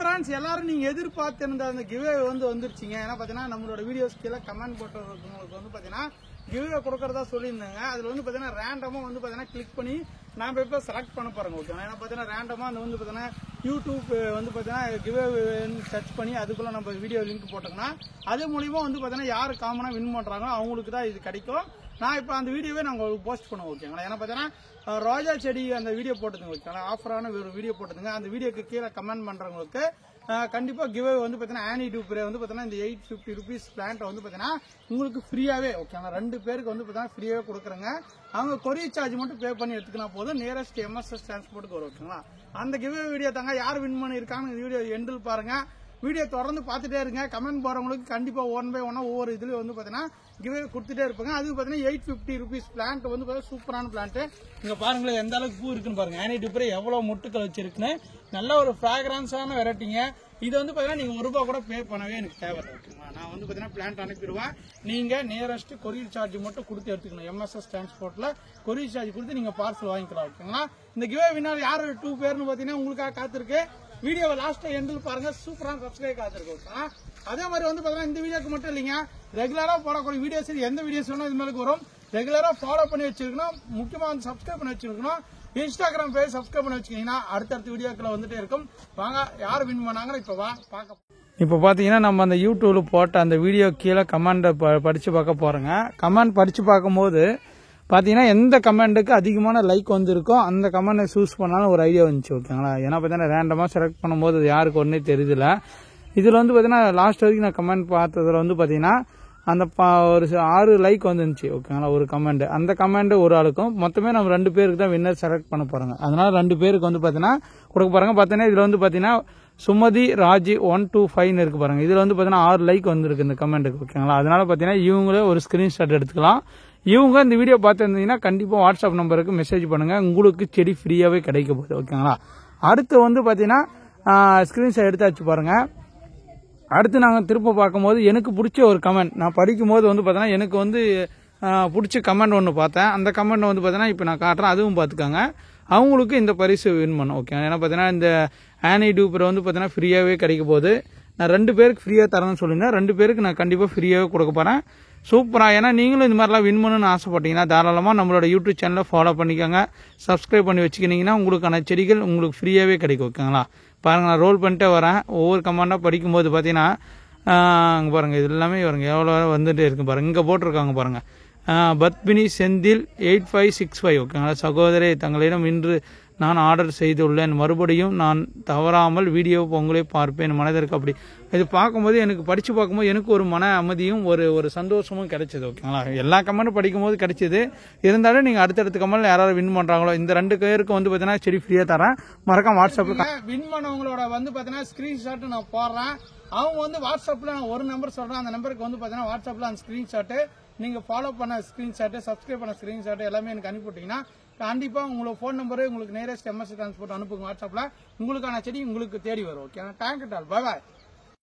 Friends எல்லாரும் நீங்க எதிர்பார்த்திருந்த அந்த கிவ்வே வந்துருச்சுங்க. ஏன்னா பாத்தீங்கன்னா நம்மளோட வீடியோஸ் கீழே கமெண்ட் போட்டவங்களுக்கு பாத்தீங்கன்னா கிவ்வே கொடுக்கறதா சொல்லியிருந்தாங்க. அதுல பாத்தீங்கன்னா ரேண்டமா பாத்தீங்கன்னா கிளிக் பண்ணி நான் இப்ப செலக்ட் பண்ண போறேங்க. ஓகே, ஏன்னா பாத்தீங்கன்னா ரேண்டமா அந்த பாத்தீங்கன்னா யூடியூப் பாத்தீங்கன்னா கிவ்வே சர்ச் பண்ணி அதுக்குள்ள நம்ம வீடியோ லிங்க் போட்டோம்னா அது மூலியமா பாத்தீங்கன்னா யாரு காமனா வின் பண்றாங்களோ அவங்களுக்கு தான் இது கிடைக்கும். நான் இப்ப அந்த வீடியோவே நான் உங்களுக்கு போஸ்ட் பண்ணுவோம். ஓகேங்களா, ஏன்னா பாத்தீங்கன்னா ரோஜா செடி அந்த வீடியோ போட்டதுங்க. ஓகேங்களா, ஆஃபரான ஒரு வீடியோ போட்டதுங்க. அந்த வீடியோக்கு கீழே கமெண்ட் பண்றவங்களுக்கு கண்டிப்பா கிவ்வே பாத்தீங்கன்னா ஆனி டூப்ரே பாத்தீங்கன்னா இந்த 850 rupees பிளான்ட் பாத்தீங்கன்னா உங்களுக்கு ஃப்ரீயாவே ஓகேங்களா 2 பேருக்கு பாத்தீங்கன்னா ஃப்ரீயாவே கொடுக்குறேங்க. அவங்க கொரியர் சார்ஜ் மட்டும் பே பண்ணி எடுத்துக்கினா போதும். நியரஸ்ட் MSS டிரான்ஸ்போர்ட்டுக்கு வரும். ஓகேங்களா, அந்த கிவ்வே வீடியோ தாங்க. யார் வின் பண்ணி இருக்காங்க இந்த வீடியோ எண்டில் பாருங்க. வீடியோ தொடர்ந்து பார்த்துட்டே இருங்க. கமெண்ட் போறவங்களுக்கு கண்டிப்பா 1 by 1 ஒவ்வொரு இதுல பாத்தீங்கன்னா கிவ்வே கொடுத்துட்டே இருப்பாங்க. அது பாத்தீங்கன்னா 850 rupees பிளான்ட் பாத்தீங்கன்னா சூப்பரான பிளான்ட். இங்க பாருங்களேன் எந்த அளவுக்கு பூ இருக்குன்னு பாருங்க. ஆனி டூப்ரே எவ்வளவு முட்டுக்கள் வச்சிருக்குன்னு நல்ல ஒரு ஃபிராக்ரன்ஸான வெரைட்டிங்க. இது பாத்தீங்கன்னா நீங்க ₹1 கூட பே பண்ணவே எனக்கு தேவையில்லை. ஓகேங்களா, நான் பாத்தீங்கன்னா பிளான்ட் அனுப்பிடுவேன். நீங்க நியரஸ்ட் கொரியர் சார்ஜ் மட்டும் கொடுத்து எடுத்துக்கணும். MSS டிரான்ஸ்போர்ட்ல கொரியர் சார்ஜ் கொடுத்து நீங்க பார்சல் வாங்கிக்கலாம். ஓகேங்களா, இந்த கிவ்வே வின்னர் யாரு 2 பேர்னு பாத்தீங்கன்னா உங்களுக்காக காத்திருக்கு. வீடியோவை லாஸ்ட் எண்டில் பாருங்க. சூப்பரான சப்ஸ்கிரைப் காத்திருக்கு. அதே மாதிரி பாத்தீங்கன்னா இந்த வீடியோக்கு மட்டும் இல்லைங்க, ரெகுலரா போடக்கூடிய வீடியோஸ் எந்த வீடியோஸ் வேணும் இது மாதிரி வரும். ரெகுலரா ஃபாலோ பண்ணி வச்சிருக்கணும். முக்கியமா சப்ஸ்கிரைப் பண்ணி வச்சிருக்கணும். இன்ஸ்டாகிராம் பேஜ் சப்ஸ்கிரைப் பண்ணி வச்சுக்கிங்கன்னா அடுத்தடுத்த வீடியோக்களை வந்துட்டே இருக்கும். வாங்க யார் வின் பண்ணாங்கன்னு இப்ப பார்க்க. இப்ப பாத்தீங்கன்னா நம்ம அந்த யூடியூப்ல போட்ட அந்த வீடியோ கீழே கமெண்ட் படிச்சு பார்க்க போறோங்க. கமெண்ட் படிச்சு பார்க்கும்போது பாத்தீங்கன்னா எந்த கமெண்ட்டுக்கு அதிகமான லைக் இருக்கோ அந்த கமெண்ட் சூஸ் பண்ணாலும் ஒரு ஐடியா வந்துச்சு. ஓகேங்களா, ஏன்னா பாத்தீங்கன்னா ரேண்டமா செலக்ட் பண்ணும்போது அது யாருக்கு ஒன்னே தெரியுதுல. இதுல பாத்தீங்கன்னா லாஸ்ட் வரைக்கும் நான் கமெண்ட் பார்த்ததுல பாத்தீங்கன்னா அந்த ஒரு 6 லைக் வந்துருந்துச்சு. ஓகேங்களா, ஒரு கமெண்ட். அந்த கமெண்ட் ஒரு ஆளுக்கும் மொத்தமே நம்ம 2 பேருக்கு தான் வின்னர் செலக்ட் பண்ண போறாங்க. அதனால 2 பேருக்கு பாத்தீங்கன்னா கொடுக்க போறாங்க. பாத்தீங்கன்னா இதுல பாத்தீங்கன்னா சுமதி ராஜி 125 இருக்கு பாருங்க. இதுல பாத்தீங்கன்னா 6 லைக் வந்திருக்கு இந்த கமெண்ட்டுக்கு. ஓகேங்களா, அதனால பாத்தீங்கன்னா இவங்களே ஒரு ஸ்கிரீன்ஷாட் எடுத்துக்கலாம். இவங்க இந்த வீடியோ பார்த்துருந்தீங்கன்னா கண்டிப்பா வாட்ஸ்அப் நம்பருக்கு மெசேஜ் பண்ணுங்க. உங்களுக்கு செடி ஃப்ரீயாவே கிடைக்க போகுது. ஓகேங்களா, அடுத்து பாத்தீங்கன்னா ஸ்கிரீன்ஷாட் எடுத்தாச்சு பாருங்க. அடுத்து நாங்க திரும்ப பார்க்கும்போது எனக்கு பிடிச்ச ஒரு கமெண்ட் நான் படிக்கும்போது பாத்தீங்கன்னா எனக்கு பிடிச்ச கமெண்ட் ஒன்று பார்த்தேன். அந்த கமெண்ட் பாத்தீங்கன்னா இப்போ நான் காட்டுறேன், அதுவும் பார்த்துக்காங்க. அவங்களுக்கு இந்த பரிசு வின் பண்ணும். ஓகே, ஏன்னா பாத்தீங்கன்னா இந்த ஆனி டூப்ரே பாத்தீங்கன்னா ஃப்ரீயாவே கிடைக்க போகுது. நான் 2 பேருக்கு ஃப்ரீயா தரேன்னு சொல்லியிருந்தேன். 2 பேருக்கு நான் கண்டிப்பா ஃப்ரீயாவே கொடுக்க போறேன். சூப்பரா. ஏன்னா நீங்களும் இந்த மாதிரிலாம் வின் பண்ணணும்னு ஆசைப்பட்டீங்கன்னா தாராளமா நம்மளோட யூடியூப் சேனலை ஃபாலோ பண்ணிக்கோங்க. சப்ஸ்கிரைப் பண்ணி வச்சுக்கிட்டீங்கன்னா உங்களுக்கான செடிகள் உங்களுக்கு ஃப்ரீயாவே கிடைக்கும். ஓகேங்களா, பாருங்க நான் ரோல் பண்ணிட்டே வரேன். ஒவ்வொரு கமெண்டா படிக்கும்போது பாத்தீங்கன்னா அங்க பாருங்க இது எல்லாமே பாருங்க எவ்வளவு வந்துட்டே இருக்கு பாருங்க. இங்க போட்டிருக்காங்க பாருங்க, பத்மினி செந்தில் 8565. ஓகேங்களா, சகோதரி தங்களிடம் இன்று நான் ஆர்டர் செய்துள்ளேன். மறுபடியும் நான் தவறாமல் வீடியோ உங்களே பார்ப்பேன். மனதிற்கு அப்படி இது பார்க்கும்போது எனக்கு படிச்சு பார்க்கும்போது எனக்கு ஒரு மன அமைதியும் ஒரு சந்தோஷமும் கிடைச்சது. ஓகேங்களா, எல்லா கமெண்ட்டும் படிக்கும்போது கிடைச்சது. இருந்தாலும் நீங்க அடுத்தடுத்த கமெண்ட்ல யாராவது வின் பண்றாங்களோ இந்த 2 பேருக்கு பாத்தீங்கன்னா செடி ஃப்ரீயா தரேன். மறக்காம வாட்ஸ்அப்ல வின் பண்ணவங்களோட பாத்தீங்கன்னா ஸ்கிரீன்ஷாட் நான் போடுறேன். அவங்க வாட்ஸ்அப்ல நான் ஒரு நம்பர் சொல்றேன். அந்த நம்பருக்கு பாத்தீங்கன்னா வாட்ஸ்அப்ல அந்த ஸ்கிரீன்ஷாட் நீங்க ஃபாலோ பண்ண ஸ்கிரீன்ஷாட் சப்ஸ்கிரைப் பண்ண ஸ்கிரீன்ஷாட் எல்லாமே எனக்கு அனுப்பிவிட்டீங்கன்னா கண்டிப்பா உங்களோட போன் நம்பரு உங்களுக்கு நியரஸ்ட் MSS டிரான்ஸ்போர்ட் அனுப்புங்க. வாட்ஸ்அப்ல உங்களுக்கான செடி உங்களுக்கு தேடி வரும். ஓகே, தேங்க்யூ டால், பை பாய்.